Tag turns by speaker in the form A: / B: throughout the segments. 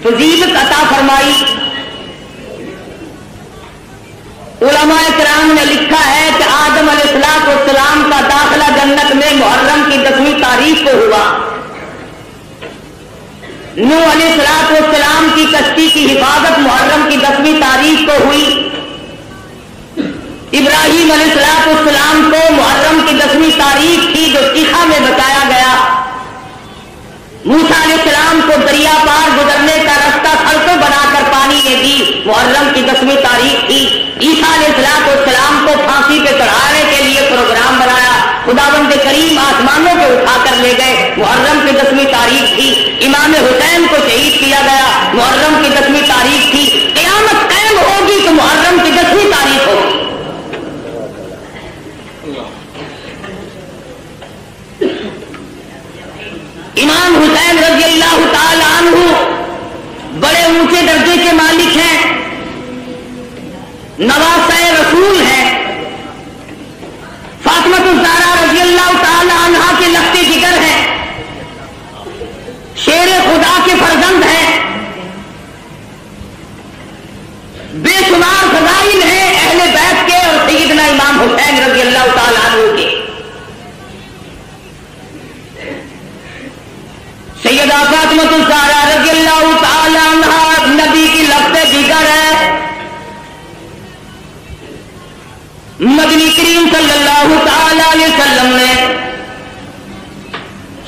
A: فضیلت عطا فرمائی. علماء کرام نے لکھا ہے کہ آدم علیہ السلام کا داخلہ جنت میں محرم کی 10ویں تاریخ کو ہوا. نوح علیہ السلام کی کشتی کی حفاظت محرم کی 10ویں تاریخ کو ہوئی. ابراہیم علیہ السلام کو محرم کی 10ویں تاریخ کی جو چیخا میں بتایا گیا. موسیٰ علیہ السلام کو دریا پار گزرنے کا راستہ سڑکوں بنا کر پانی نے دی، محرم کی 10ویں تاریخ تھی. عیسیٰ علیہ السلام کو پھانسی پہ چڑھانے کے لیے پروگرام بنایا. خداوند کریم آسمانوں پہ اٹھا کر لے گئے، محرم کی 10ویں تاریخ تھی. امام حسین کو شہید کیا گیا، محرم کی 10ویں تاریخ تھی. قیامت قائم ہوگی تو محرم کی 10ویں تاریخ ہوگی. امام حسین رضی اللہ تعالی عنہ بڑے اونچے درجے کے مالک ہیں، نواسہ رسول ہیں. فاطمہ الزہرا رضی اللہ تعالی عنہا کے لخت جگر ہیں، شیر خدا کے فرزند ہیں. بے شمار فضائل ہیں اہل بیت کے اور سیدنا امام حسین رضی اللہ تعالی عنہ کے. سیدہ فاطمہ الزہرا رضی اللہ تعالی عنہا نبی کی لخت جگر ہے. مدنی کریم صلی اللہ تعالی علیہ وسلم نے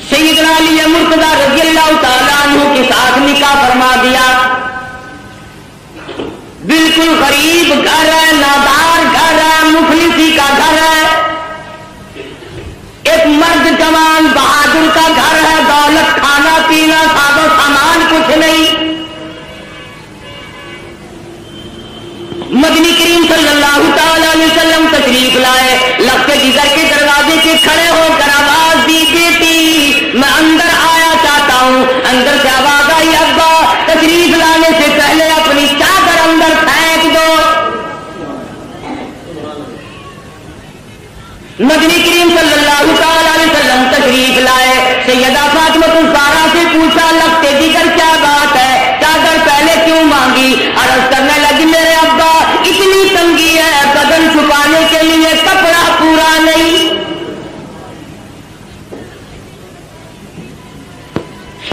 A: سیدنا علی مرتضیٰ رضی اللہ تعالی عنہ کے ساتھ نکاح فرما دیا. بالکل غریب گھر ہے، نادار گھر ہے، مفلسی کا گھر ہے. ایک مرد جوان بہادر کا گھر ہے، دولت کھانا پینا ساز و سامان کچھ نہیں. مدنی کریم صلی اللہ تعالی علیہ وسلم تشریف لائے. لخت جگر کے دروازے کے کھڑے ہو کر آواز دی، بیٹی میں اندر آیا چاہتا ہوں. اندر سے آواز آئی، ابا تشریف لانے سے پہلے اپنی چادر اندر پھینک دو. مدنی کریم صلی اللہ تعالی علیہ وسلم تشریف لائے. سیدہ فاطمہ الزہرا سے پوچھا، لخت جگر کیا بات ہے، چادر پہلے کیوں مانگی؟ عرض کرنے لگی، میرے ابا اتنی تنگی ہے، بدن چھپانے کے لیے کپڑا پورا نہیں.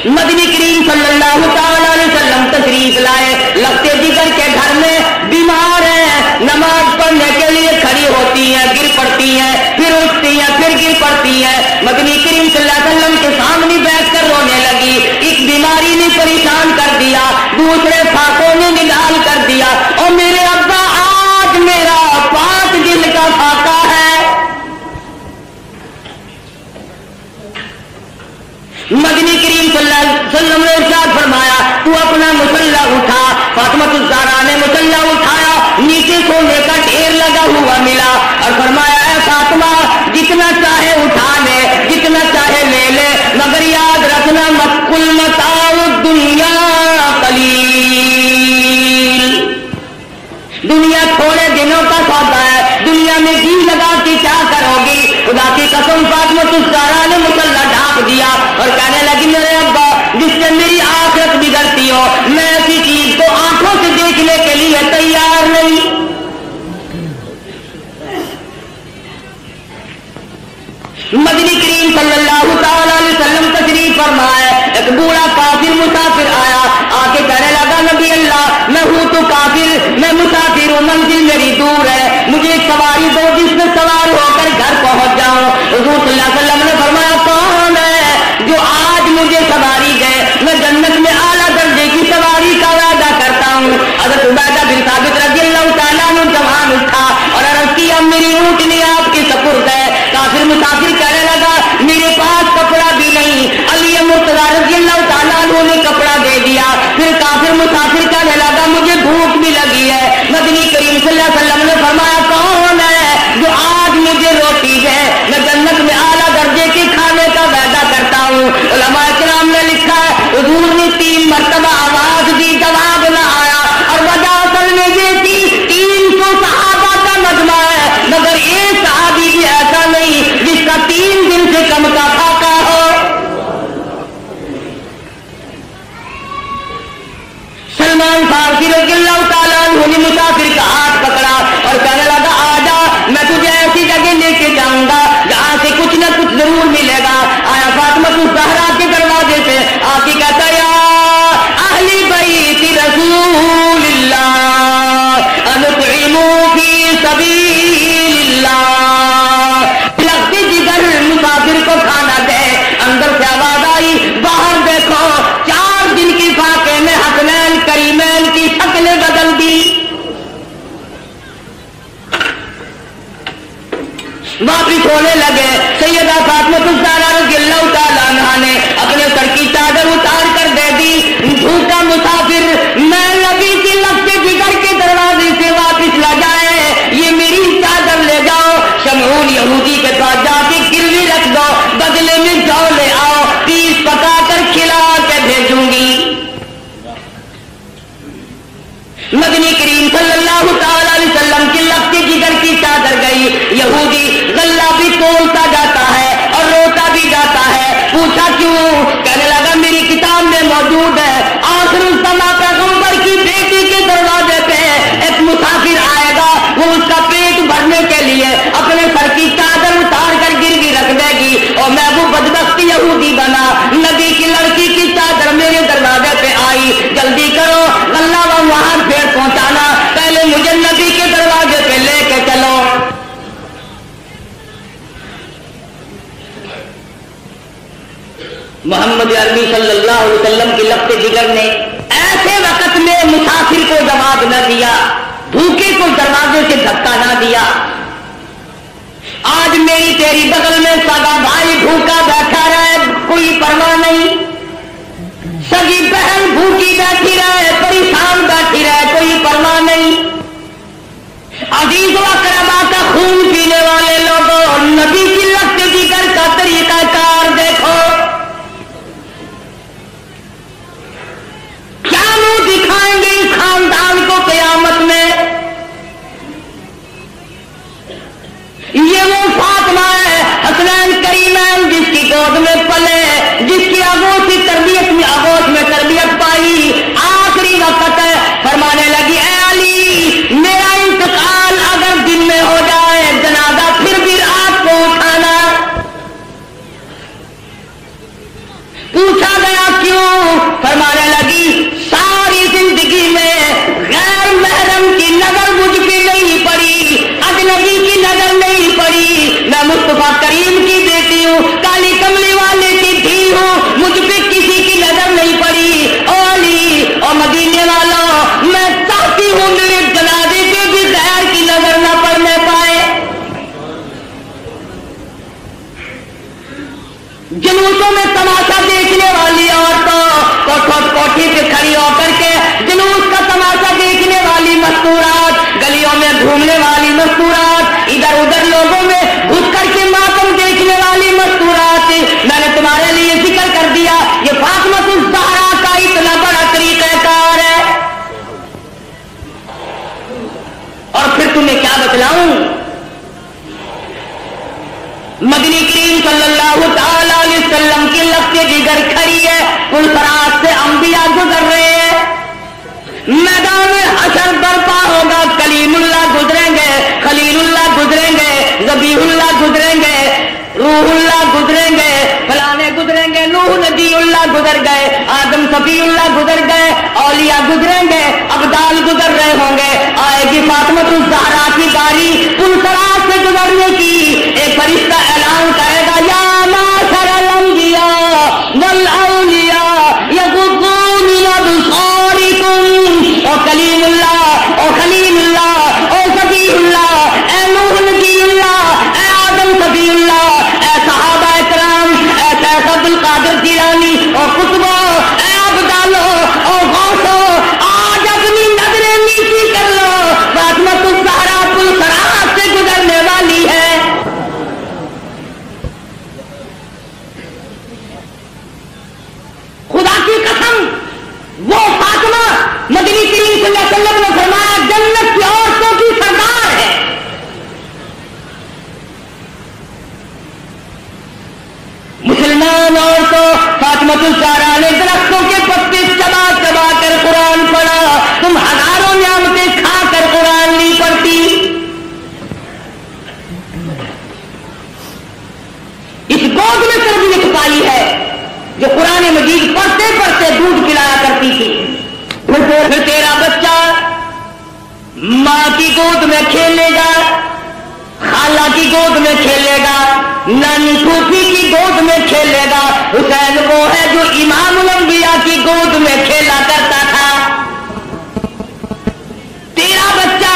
A: مدنی کریم صلی اللہ تعالی علیہ وسلم تشریف لائے. لخت جگر کے گھر میں بیمار ہیں، نماز پڑھنے کے لیے کھڑی ہوتی ہیں، گر پڑتی ہیں، پھر اٹھتی ہیں، پھر گر پڑتی ہیں. مدنی کریم صلی اللہ علیہ وسلم کے سامنے بیٹھ کر رونے لگی. ایک بیماری نے پریشان کر دیا، دوسرے فاقوں نے نڈال کر دیا. اور میرے ابا آج میرا 5 دن کا فاقہ ہے. مدنی کریم صلی اللہ علیہ وسلم نے ارشاد فرمایا، تو اپنا مصلا اٹھا. فاطمہ الزہرا نے مصلا اٹھایا، نیچے سونے کا ڈھیر لگا ہوا ملا اور فرمایا، اے فاطمہ جتنا چاہے اٹھا لے، جتنا چاہے لے لے، مگر یاد رکھنا کل متاع الدنیا قلیل. دنیا تھوڑے دنوں کا سودا ہے، دنیا میں جی لگا کے کیا کرو گی؟ خدا کی قسم فاطمہ الزہرا نے مصلا ڈھانپ دیا اور کہنے لگی، میرے ابا جس سے میری آخرت بگڑتی ہو، میں ایسی چیز کو آنکھوں سے دیکھنے کے لیے تیار نہیں. مدنی کریم صلی اللہ تعالی علیہ وسلم تشریف فرمائے. ایک بوڑھا کافر مسافر آیا، آ کے کہنے لگا، نبی اللہ میں ہوں تو کافر، میں مسافر ہوں، منزل میری دور ہے، مجھے ایک سواری دو جس میں سوار ہو کر گھر پہنچ جاؤں. حضور صلی اللہ علیہ وسلم نے فرمایا، کون ہے جو آج مجھے سواری دے؟ میں جنت میں اعلیٰ درجے کی سواری کا وعدہ کرتا ہوں. حضرت عبیدہ بن ثابت رضی اللہ تعالیٰ عنہ جوان اٹھا اور عرض کی، اب میری اونٹنی آپ کے سپرد ہے. کافر مسافر کہنے لگا، میرے پاس کپڑا بھی نہیں. علی مرتضیٰ رضی اللہ تعالیٰ عنہ نے کپڑا دے دیا. پھر کافر مسافر کہنے لگا، مجھے بھوک بھی لگی ہے. مدنی کریم صلی اللہ علیہ وسلم نے فرمایا، کون ہے جو آج مجھے روٹی دے؟ میں جنت میں اعلیٰ درجے کے کھانے کا وعدہ کرتا ہوں. علماء کرام نے لکھا ہے، حضور نے 3 مرتبہ آواز دی، جواب نہ آیا. اور وجہ اصل میں یہ تھی، 300 صحابہ کا مجمع ہے، مگر ایک صحابی بھی ایسا نہیں جس کا 3 بصیر رضی اللہ تعالیٰ عنہ نے مسافر کا ہاتھ پکڑا اور کہنے لگا آجا میں تجھے ایسی جگہ لے کے جاؤں گا جہاں سے کچھ نہ کچھ ضرور ملے گا. آیا فاطمہ الزہرا کے دروازے سے آ کے کہتا یا اہل بیت رسول اللہ انطعموا فی سبیل اللہ. لگتی جگر مسافر کو کھانا دے. اندر سے آواز آئی باہر دیکھو 4 دن کی فاقے میں حسنین کریمین کی شکلیں بدل دی. واپس ہونے لگے. سیدہ فاطمہ الزہرا رضی اللہ تعالیٰ عنہا نے اپنے سر کی چادر اتار کر دے دی. بھوکا مسافر میں نبی کی لفظ جگر کے دروازے سے واپس لا جائے یہ میری چادر لے جاؤ شمعون یہودی کے پاس جا کے گروی رکھ دو بدلے میں جاؤ لے آؤ 30 پکا کر کھلا کے بھیجوں گی. مدنی کریم صلی اللہ تعالی علیہ وسلم کی لفظ جگر کی چادر گئی. یہودی غلہ بھی تولتا جاتا ہے اور روتا بھی جاتا ہے. پوچھا کیوں؟ کہنے لگا میری کتاب میں موجود ہے آخر الزمان پیغمبر کی بیٹی کے دروازے پہ ایک مسافر آئے گا وہ اس کا پیٹ بھرنے کے لیے اپنے سر کی چادر اتار کر گروی رکھ دے گی اور میں وہ بدبخت یہودی بنا. نبی کی لڑکی کی چادر میرے دروازے پہ آئی. جلدی کرو غلہ وہاں پھر پہنچانا پہلے مجھے نبی کے دروازے پہ لے کے چلو. محمد عربی صلی اللہ علیہ وسلم کی لفظ جگر نے ایسے وقت میں مسافر کو جواب نہ دیا بھوکے کو دروازے سے دھکا نہ دیا. آج میری تیری بغل میں سگا بھائی بھوکا بیٹھا رہے کوئی پرواہ نہیں. سگی بہن بھوکی بیٹھی رہے پریشان بیٹھی رہے کوئی پرواہ نہیں. عزیز و اقربا کا خون پینے والے لوگوں نبی کی لفظ جگر کا طریقہ کار دیکھو. کیا منہ دکھائیں گے اس خاندان کو قیامت میں؟ یہ وہ فاطمہ ہے حسنین کریمین جس کی گود میں پلے جس کی آغوش میں تربیت پائی. آخری وقت ہے فرمانے لگی اے علی میرا انتقال اگر دن میں ہو جائے جنازہ پھر بھی رات کو اٹھانا. پوچھا گیا کیوں؟ فرمانے لگی ساری زندگی میں غیر محرم کی نظر مجھ پہ نہیں پڑی اجنبی کی نظر نہیں پڑی. میں مصطفیٰ کریم کی بیٹی ہوں کالی کملی والے کی دھی ہوں مجھ پہ کسی کی نظر نہیں پڑی. او علی اور مدینے والوں میں چاہتی ہوں میرے جنازے پہ بھی غیر کی نظر نہ پڑنے پائے. جلوسوں میں تماشا دیکھنے والی عورتوں کوٹھی پہ کھڑی ہو کر کے جلوس کا تماشا دیکھنے والی مستورات گلیوں میں گھومنے والی مستورات ادھر ادھر لوگوں میں گھس کر کے ماتم دیکھنے والی مستورات میں نے تمہارے لیے ذکر کر دیا. یہ فاطمہ الزہرا کا اتنا بڑا طریقہ کار ہے اور پھر تمہیں کیا بتلاؤں. مدنی کریم صلی اللہ تعالی علیہ وسلم کی لفظ جگر کھڑی ہے پلسرات سے انبیاء گزر رہے ہیں. میدان حشر برپا ہوگا کلیم اللہ گزریں گے خلیل اللہ گزریں گے ذبیح اللہ گزریں گے روح اللہ گزریں گے فلانے گزریں گے نوح نبی اللہ گزر گئے آدم صفی اللہ گزر گئے اولیاء گزریں گے ابدال گزر رہے ہوں گے. آئے گی فاطمہ الزہرا کی باری پلسرات سے گزرنے کی. ایک فرشتہ اعلان کرے گا یا معشر الانبیاء والاولیاء یغضوا من ابصارکم. او کلیم اللہ او خلیل اللہ او صفی اللہ اے نوح نبی اللہ اے آدم صفی اللہ اے صحابہ کرام اے شیخ عبد القادر جیلانی اور قطبو اے ابدالو اور غوثو آج اپنی نظریں نیچی کر لو. فاطمہ الزہرا پلسرات سے گزرنے والی ہے. خدا کی قسم وہ فاطمہ مدنی کریم صلی اللہ علیہ وسلم نے فرمایا جنت کی عورتوں کی سردار ہے. مسلمان عورتوں فاطمہ الزہرا نے درختوں کے پتے چبا چبا کر قرآن پڑھا. تم مجید پڑھتے پڑھتے دودھ پلایا کرتی تھی. پھر تیرا بچہ ماں کی گود میں کھیلے گا, خالہ کی گود میں کھیلے گا, نانی پھوپھی کی گود میں کھیلے گا. حسین وہ ہے جو امام الانبیاء کی گود میں کھیلا کرتا تھا. تیرا بچہ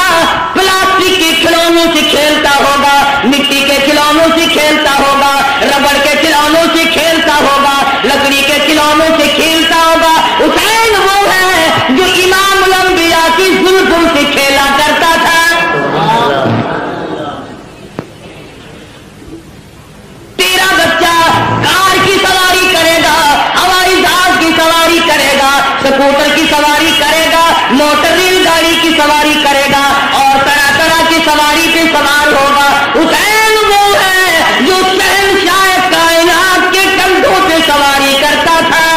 A: پلاسٹک کے کھلونوں سے کھیلتا ہوگا, مٹی کے کھلونوں سے کھیلتا ہوگا, ربڑ کے کھلونوں سے کھیلتا ہوگا, لکڑی کے کھلونوں سے کھیلتا ہوگا. حسین وہ ہے جو امام الانبیاء کی زلفوں سے کھیلا کرتا تھا. تیرا بچہ کار کی سواری کرے گا, ہوائی جہاز کی سواری کرے گا, سکوٹر کی سواری کرے گا, موٹر ریل گاڑی کی سواری کرے گا, اور طرح طرح کی سواری پہ سوار ہوگا. حسین وہ ہے جو شہنشاہ کائنات کے کندھوں پہ سواری کرتا تھا.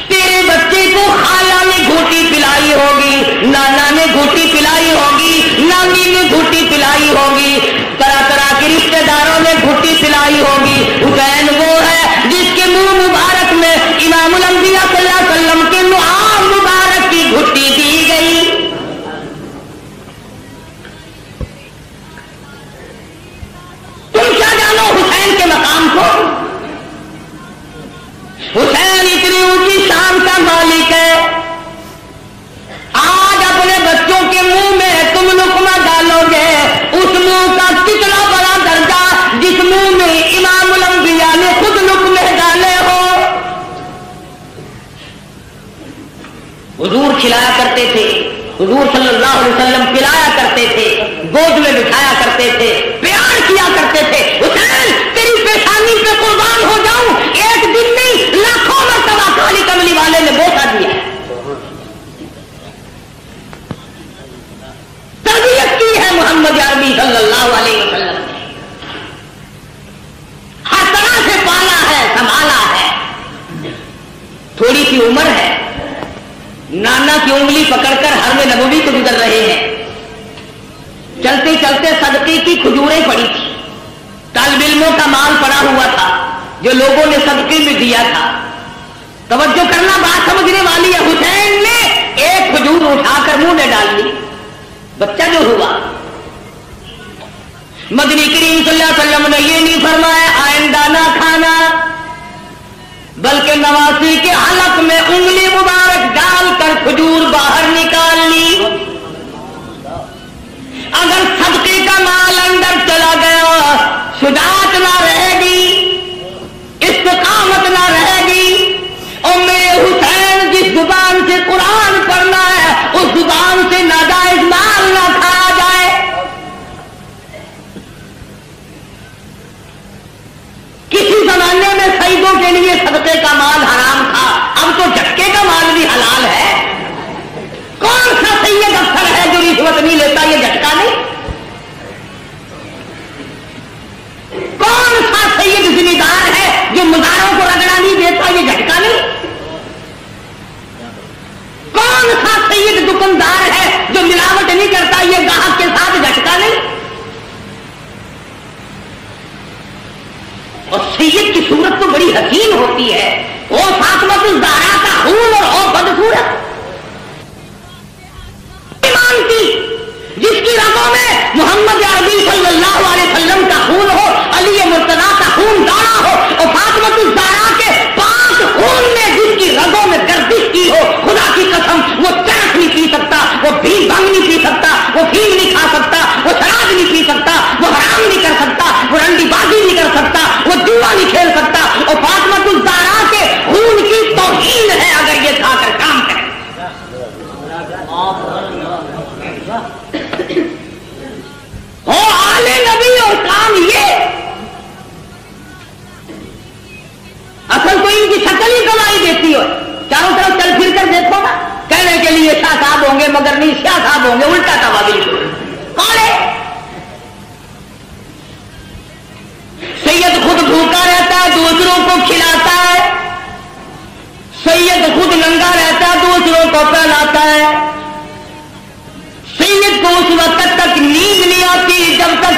A: تیرے بچے کو خالہ نے گھوٹی پلائی ہوگی, نانا نے گھوٹی پلائی ہوگی, نانی نے گھوٹی پلائی ہوگی, طرح طرح کے رشتے داروں نے گھوٹی پلائی ہوگی. حسین وہ ہے جس کے منہ مبارک میں امام الانبیاء صلی اللہ علیہ وسلم کے نعال مبارک کی گھوٹی دی گئی. تم کیا جانو حسین کے مقام کو؟ حسین اتنی اونچی شان کا مالک ہے. آج اپنے بچوں کے منہ میں تم لقمہ ڈالو گے, اس منہ کا کتنا بڑا درجہ جس منہ میں امام الانبیاء نے خود لقمے ڈالے ہو. حضور کھلایا کرتے تھے, حضور صلی اللہ علیہ وسلم پلایا کرتے تھے, گود میں بٹھایا کرتے تھے, پیار کیا کرتے تھے. حسین تیری پیشانی پہ قربان ہو جاؤں, ایک دن نہیں لاکھوں مرتبہ کالی کملی والے نے بوسا دیا. تربیت کی ہے محمد عربی صلی اللہ علیہ وسلم نے, ہر طرح سے پالا ہے, سنبھالا ہے. تھوڑی سی عمر ہے, نانا کی انگلی پکڑ کر حرم نبوی کو گزر رہے ہیں. چلتے چلتے صدقے کی کھجوریں پڑی تھی, طالب علموں کا مال پڑا ہوا تھا جو لوگوں نے صدقے میں دیا تھا. توجہ کرنا, بات سمجھنے والی ہے. حسین نے ایک کھجور اٹھا کر منہ میں ڈال لی. بچہ جو ہوا, مدنی کریم صلی اللہ علیہ وسلم نے یہ نہیں فرمایا آئندہ نہ کھانا, بلکہ نواسی کے حلق میں انگلی مبارک ڈال کر کھجور باہر نکال لی. اگر صدقے کا مال اندر چلا گیا, شجاعت نہ رہے گی, استقامت نہ رہے گی. اور میرے حسین جس زبان سے قرآن پڑھنا ہے اس زبان سے ناجائز مال نہ کھایا جائے. کسی زمانے میں سیدوں کے لیے صدقے کا مال حرام تھا, اب تو جھٹکے کا مال بھی حلال ہے. کون سا سید افسر ہے جو رشوت نہیں لیتا, یہ جھٹکا نہیں؟ کون سا سید ذمہ دار ہے جو مزاروں کو رگڑا نہیں دیتا, یہ جھٹکا نہیں؟ کون سا سید دکاندار ہے جو ملاوٹ نہیں کرتا, یہ گاہک کے ساتھ جھٹکا نہیں؟ اور سید کی صورت تو بڑی حسین ہوتی ہے. وہ فاطمہ الزہرا کا خون اور وہ بدصورت ایمان کی, جس کی رگوں میں محمد عربی صلی اللہ علیہ وسلم کا خون ہو, علی مرتضیٰ کا خون دوڑا ہو, اور فاطمہ الزہرا کے پاک خون میں جس کی رگوں میں گردش کی ہو, خدا کی قسم وہ چرس نہیں پی سکتا, وہ بھینگ بھنگ نہیں پی سکتا, وہ فیم نہیں کھا سکتا, وہ شراب نہیں پی سکتا, وہ حرام نہیں کر سکتا, وہ رنڈی بازی نہیں کر سکتا, وہ جوا نہیں کھیل سکتا. اور فاطمہ الزہرا کے خون کی توہین ہے اگر یہ کھا کر کام کرے. ہو آل نبی اور کام یہ, اصل تو ان کی شکل ہی گواہی دیتی ہو. چاروں طرف چل پھر کر دیکھو نا, کہنے کے لیے شاہ صاحب ہوں گے مگر نہیں شاہ صاحب ہوں گے, الٹا تھا بالکل. کون ہے سید؟ خود بھوکا رہتا ہے, دوسروں کو کھلاتا ہے. سید خود ننگا رہتا ہے, دوسروں کو پہناتا ہے. سید کو اس وقت تک نیند نہیں آتی جب تک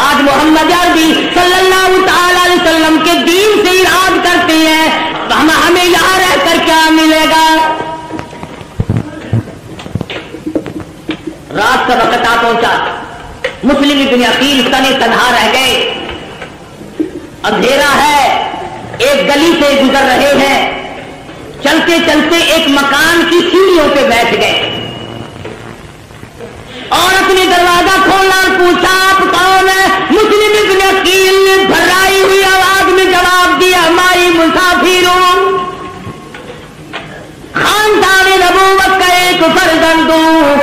A: آج محمد عربی صلی اللہ تعالی علیہ وسلم کے دین سے اراد کرتے ہیں, ہمیں یہاں رہ کر کیا ملے گا. رات کا وقت آ پہنچا, مسلم ابن عقیل تنے تنہا رہ گئے. اندھیرا ہے, ایک گلی سے گزر رہے ہیں, چلتے چلتے ایک مکان کی سیڑھیوں پہ بیٹھ گئے. عورت نے دروازہ کھولا اور پوچھا آپ کون ہے؟ مسلم ابن عقیل نے بھرائی ہوئی آواز میں جواب دیا, ہماری مسافر ہوں, خاندان نبوت کا ایک فرزند ہوں,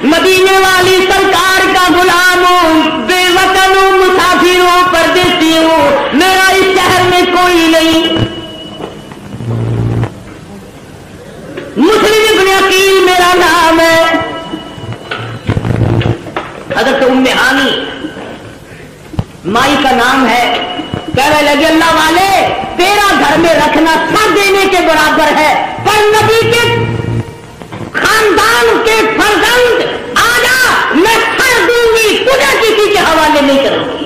A: مدینے والی سرکار کا غلام ہوں, بے وطن ہوں, مسافر ہوں, پردیسی ہوں, میرا اس شہر میں کوئی نہیں. مسلم ابن عقیل میرا نام ہے. حضرت ام ہانی مائی کا نام ہے, کہنے لگے اللہ والے تیرا گھر میں رکھنا سر دینے کے برابر ہے, پر نبی کے خاندان کے فرزند آجا میں سر دوں گی, تجھے کسی کے حوالے نہیں کروں گی.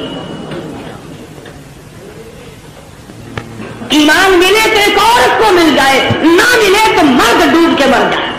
A: ایمان ملے تو ایک عورت کو مل جائے, نہ ملے تو مرد ڈوب کے مر جائے.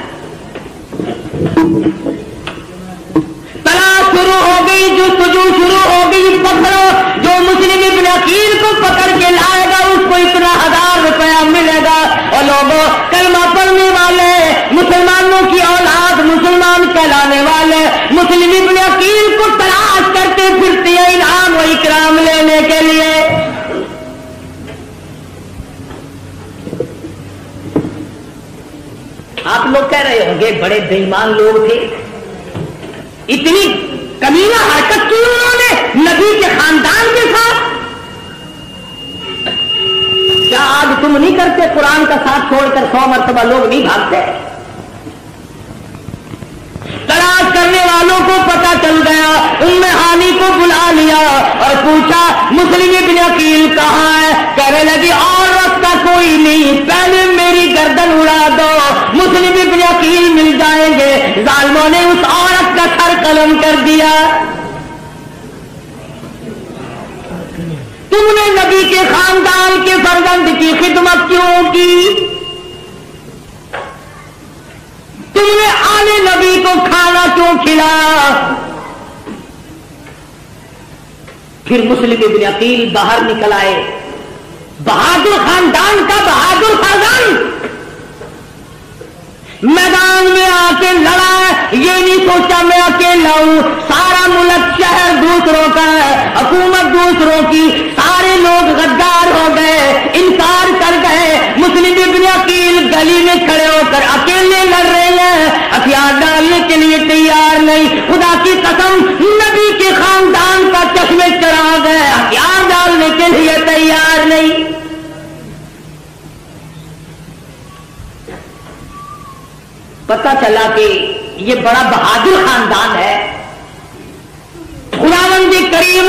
A: تلاش شروع ہو گئی, جستجو شروع ہو گئی, پکڑو, جو مسلم ابن عقیل کو پکڑ کے لائے گا اس کو اتنا 1000 روپیہ ملے گا. اور لوگوں کلمہ پڑھنے والے, مسلمانوں کی اولاد, مسلمان کہلانے والے مسلم ابن عقیل کو تلاش کرتے پھرتے ہیں انعام و اکرام لینے کے لیے. آپ لوگ کہہ رہے ہوں گے بڑے بے ایمان لوگ تھے, اتنی کمینہ حرکت کی انہوں نے نبی کے خاندان کے ساتھ. کیا آج تم نہیں کرتے؟ قرآن کا ساتھ چھوڑ کر 100 مرتبہ لوگ نہیں بھاگتے. تلاش کرنے والوں کو پتہ چل گیا, ام ہانی کو بلا لیا اور پوچھا مسلم ابن عقیل کہاں ہے؟ کہنے لگی عورت کا کوئی نہیں, پہلے میری گردن اڑا دو, مسلم ابن عقیل مل جائیں گے. ظالموں نے اس عورت کا سر قلم کر دیا. تم نے نبی کے خاندان کے فرزند کی خدمت کیوں کی؟ تم نے آنے نبی کو کھانا کیوں کھلایا؟ پھر مسلم ابن عقیل باہر نکل آئے, بہادر خاندان کا بہادر فرزند میدان میں آ کے لڑا. یہ نہیں سوچا میں اکیلا ہوں, سارا ملک شہر دوسروں کا ہے, حکومت دوسروں کی, سارے لوگ غدار ہو گئے, انکار کر گئے. مسلم ابن عقیل گلی میں کھڑے ہو کر اکیلے لڑ رہے ہیں, ہتھیار ڈالنے کے لیے تیار نہیں. خدا کی قسم نبی کے خاندان کا چشمے چراغ ہے, ہتھیار ڈالنے کے لیے تیار نہیں. پتہ چلا کہ یہ بڑا بہادر خاندان ہے. خداوند کریم